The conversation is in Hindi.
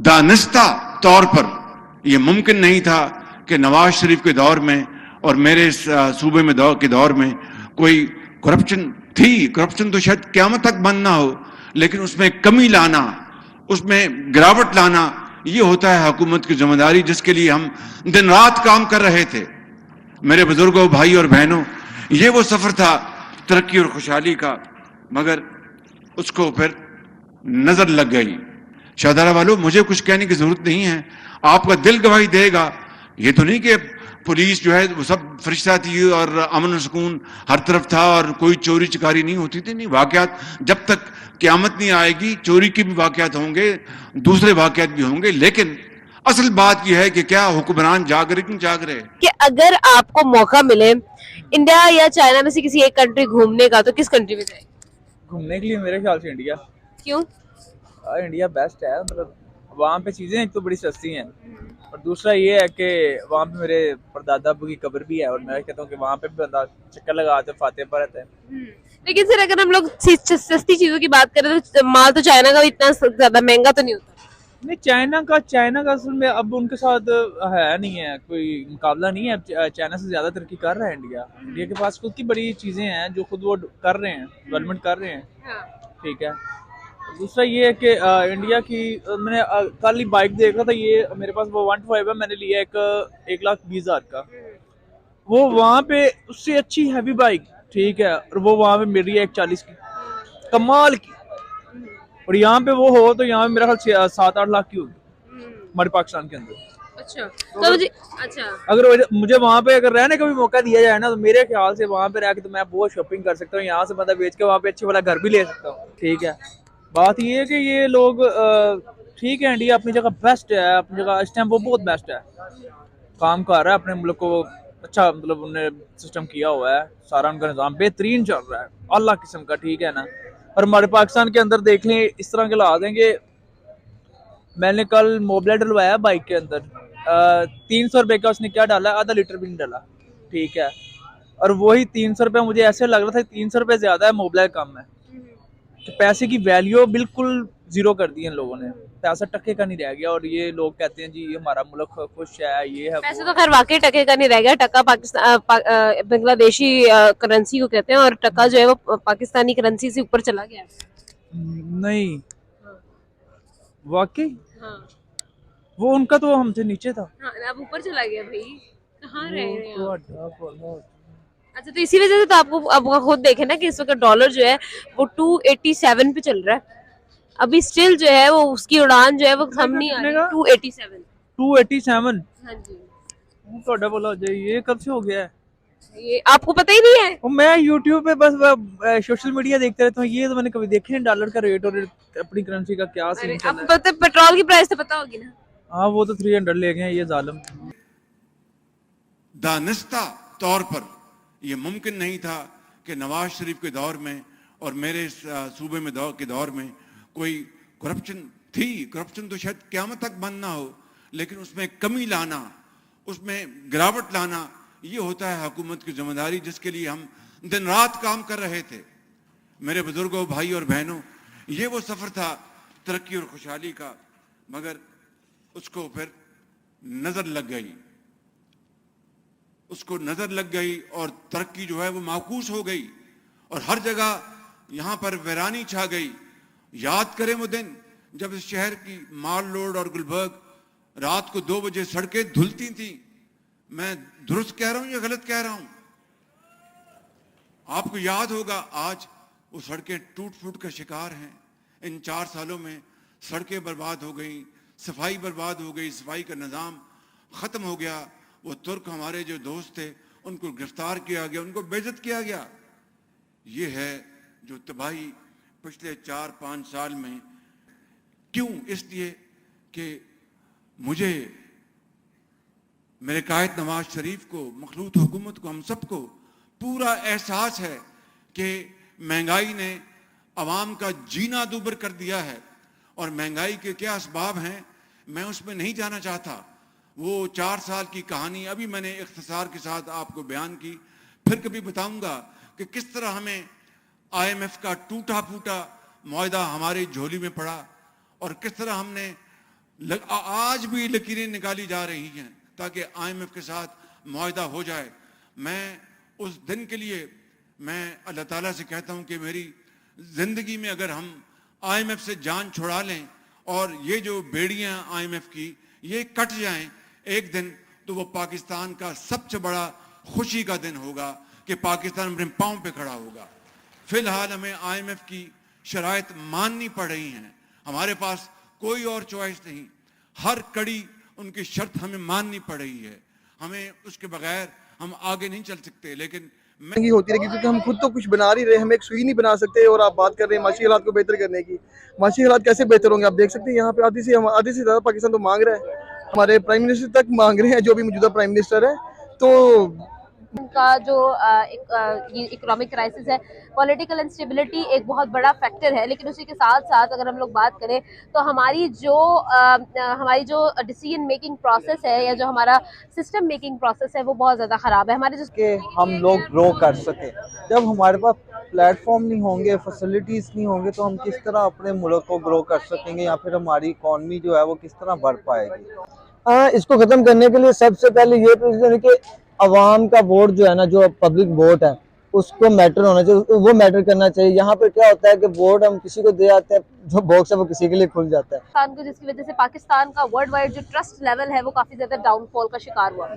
दानिस्ता तौर पर यह मुमकिन नहीं था कि नवाज शरीफ के दौर में और मेरे सूबे में के दौर में कोई करप्शन थी। करप्शन तो शायद क़यामत तक बंद ना हो, लेकिन उसमें कमी लाना, उसमें गिरावट लाना, ये होता है हुकूमत की जिम्मेदारी, जिसके लिए हम दिन रात काम कर रहे थे। मेरे बुजुर्गों, भाई और बहनों, ये वो सफर था तरक्की और खुशहाली का, मगर उसको फिर नजर लग गई। शाहदरा वालों, मुझे कुछ कहने की जरूरत नहीं है, आपका दिल गवाही देगा। ये तो नहीं कि पुलिस जो है वो सब फरिश्ता थी और अमन और सुकून हर तरफ था और कोई चोरी चकारी नहीं होती थी। नहीं, वाकयात जब तक क़यामत नहीं आएगी, चोरी के भी वाकयात होंगे, दूसरे वाकयात भी होंगे, लेकिन असल बात यह है कि क्या हुक्मरान जाग रहे कि नहीं जाग रहे। कि अगर आपको मौका मिले इंडिया या चाइना में से किसी एक कंट्री घूमने का, तो किस कंट्री में जाएंगे? घूमने के लिए मेरे ख्याल से इंडिया। क्यों? इंडिया बेस्ट है, मतलब वहाँ पे चीज़ें एक तो बड़ी सस्ती हैं, और दूसरा ये है कि वहाँ पे मेरे परदादा अबू की कब्र भी है, और मैं कहता हूँ कि वहाँ पे भी बंदा चक्कर लगाते फाते पर रहता है। लेकिन सर, अगर हम लोग सस्ती चीजों की बात करें तो माल तो चाइना का भी इतना ज्यादा महंगा तो नहीं होता। नहीं, चाइना का असल में अब उनके साथ है नहीं है, कोई मुकाबला नहीं है। चाइना से ज़्यादा तरक्की कर रहा है इंडिया। इंडिया के पास खुद की बड़ी चीज़ें हैं जो खुद वो कर रहे हैं, डेवलपमेंट कर रहे हैं। ठीक है। दूसरा ये है कि इंडिया की मैंने कल ही बाइक देख रहा था, ये मेरे पास वो 125 है, मैंने लिया एक 1,20,000 का। वो वहाँ पे उससे अच्छी हैवी बाइक, ठीक है, और वो वहाँ पे मिल रही है 1,40 की, कमाल की। और यहाँ पे वो हो तो यहाँ पे मेरा ख्याल 7-8 लाख की होगी हमारे पाकिस्तान के अंदर। अच्छा, तो मुझे अगर मुझे वहाँ पे अगर रहने का भी मौका दिया जाए ना, तो मेरे ख्याल से वहाँ पे रह के तो मैं बहुत शॉपिंग कर सकता हूँ, यहाँ से बंदा बेच के वहाँ पे अच्छे वाला घर भी ले सकता हूँ। ठीक है, बात ये है कि ये लोग ठीक है, इंडिया अपनी जगह बेस्ट है, अपनी जगह इस टाइम वो बहुत बेस्ट है, काम कर रहा है, अपने मुल्क को अच्छा मतलब उन्होंने सिस्टम किया हुआ है, सारा उनका निज़ाम बेहतरीन चल रहा है, अल्लाह किस्म का। ठीक है ना। और हमारे पाकिस्तान के अंदर देख लें इस तरह के हालात हैं कि मैंने कल मोबिला डलवाया बाइक के अंदर, 300 रुपये का उसने क्या डाला, आधा लीटर भी नहीं डाला। ठीक है, और वही 300 रुपये मुझे ऐसे लग रहा था 300 रुपये ज्यादा है, मोबिला कम है। तो पैसे की वैल्यू बिल्कुल जीरो कर दी इन लोगों ने, पैसा टके का नहीं रह गया। और ये लोग कहते हैं जी हमारा मुल्क खुश है, ये है पैसे तो खैर वाकई टके का नहीं रह गया। टका बांग्लादेशी करेंसी को कहते हैं, और टका जो है वो पाकिस्तानी करेंसी से ऊपर चला गया। नहीं, वाकई हाँ, वो उनका तो हमसे नीचे था। हाँ, अब ऊपर चला गया भाई, कहाँ रह रहे हैं तो आप? अच्छा, तो इसी वजह से तो आपको खुद देखे ना कि इस वक्त डॉलर जो है वो 287 पे चल रहा है। अभी स्टिल जो है वो उसकी उड़ान जो है वो थम नहीं आ रही। 287। 287। हाँ जी, ਤੁਹਾਡਾ बोला जाए, ये कब से हो गया है? ये आपको पता ही नहीं है? और मैं यूट्यूब पे बस सोशल मीडिया देखते रहता हूँ, ये तो मैंने कभी देखी नहीं, डॉलर का रेट और अपनी करेंसी का क्या सीन चल आपको रहा है। पता पेट्रोल की प्राइस तो पता होगी ना? हाँ, वो तो 300 ले गए हैं ये जालिम। दानिस्ता तौर पर यह मुमकिन नहीं था कि नवाज शरीफ के दौर में और मेरे सूबे में के दौर में कोई करप्शन थी। करप्शन तो शायद क़यामत तक बंद ना हो, लेकिन उसमें कमी लाना, उसमें गिरावट लाना, ये होता है हुकूमत की जिम्मेदारी, जिसके लिए हम दिन रात काम कर रहे थे। मेरे बुजुर्गों, भाई और बहनों, ये वो सफर था तरक्की और खुशहाली का, मगर उसको फिर नजर लग गई, उसको नजर लग गई और तरक्की जो है वो माकूस हो गई, और हर जगह यहां पर वीरानी छा गई। याद करें वो दिन जब इस शहर की माल रोड और गुलबर्ग रात को 2 बजे सड़कें धुलती थी। मैं दुरुस्त कह रहा हूं या गलत कह रहा हूं? आपको याद होगा, आज वो सड़कें टूट फूट का शिकार हैं। इन 4 सालों में सड़कें बर्बाद हो गई, सफाई बर्बाद हो गई, सफाई का निज़ाम ख़त्म हो गया। वो तुर्क हमारे जो दोस्त थे उनको गिरफ्तार किया गया, उनको बेइज्जत किया गया। ये है जो तबाही पिछले 4-5 साल में। क्यों? इसलिए कि मुझे, मेरे कायद नवाज शरीफ को, मखलूत हुकूमत को, हम सबको पूरा एहसास है कि महंगाई ने अवाम का जीना दूभर कर दिया है। और महंगाई के क्या असबाब हैं मैं उसमें नहीं जाना चाहता। वो 4 साल की कहानी अभी मैंने इख्तिसार के साथ आपको बयान की, फिर कभी बताऊंगा कि किस तरह हमें IMF का टूटा फूटा मुआहदा हमारी झोली में पड़ा, और किस तरह हमने आज भी लकीरें निकाली जा रही हैं ताकि IMF के साथ मुआहदा हो जाए। मैं उस दिन के लिए मैं अल्लाह ताला से कहता हूं कि मेरी जिंदगी में अगर हम IMF से जान छुड़ा लें और ये जो बेड़ियां IMF की ये कट जाएं एक दिन, तो वो पाकिस्तान का सबसे बड़ा खुशी का दिन होगा कि पाकिस्तान अपने पांव पे खड़ा होगा। फिलहाल हमें IMF की शराइत माननी पड़ रही हैं, हमारे पास कोई और चॉइस नहीं, हर कड़ी उनकी शर्त हमें माननी पड़ रही है, हमें उसके बगैर हम आगे नहीं चल सकते। लेकिन महंगी होती रहेगी क्योंकि हम खुद तो कुछ बना नहीं रहे, हम एक सुई नहीं बना सकते। और आप बात कर रहे हैं माशी हालात को बेहतर करने की, माशी हालात कैसे बेहतर होंगे? आप देख सकते हैं यहाँ पे आधी से ज़्यादा पाकिस्तान तो मांग रहा है, हमारे प्राइम मिनिस्टर तक मांग रहे हैं, जो भी मौजूदा प्राइम मिनिस्टर है। तो का जो ये इकोनॉमिक क्राइसिस है, पॉलिटिकल इंस्टेबिलिटी एक बहुत बड़ा फैक्टर है, लेकिन उसी के साथ साथ अगर हम लोग बात करें तो हमारी जो डिसीजन मेकिंग प्रोसेस है या जो हमारा सिस्टम मेकिंग प्रोसेस है वो बहुत ज़्यादा ख़राब है। हमारे जो कि हम लोग ग्रो कर सकें, जब हमारे पास प्लेटफॉर्म नहीं होंगे, फैसिलिटीज़ नहीं होंगे, तो हम किस तरह अपने मुल्क को ग्रो कर सकेंगे या फिर हमारी इकॉनमी जो है वो किस तरह बढ़ पाएगी। इसको ख़त्म करने के लिए सबसे पहले ये प्रोसीजर है कि अवाम का वोट जो है ना, जो पब्लिक वोट है उसको मैटर होना चाहिए, वो मैटर करना चाहिए। यहाँ पे क्या होता है कि वोट हम किसी को दे आते हैं, जो बॉक्स है वो किसी के लिए खुल जाता है। पाकिस्तान को, जिसकी वजह से पाकिस्तान का वर्ल्ड वाइड जो ट्रस्ट लेवल है वो काफ़ी ज़्यादा डाउनफॉल का शिकार हुआ।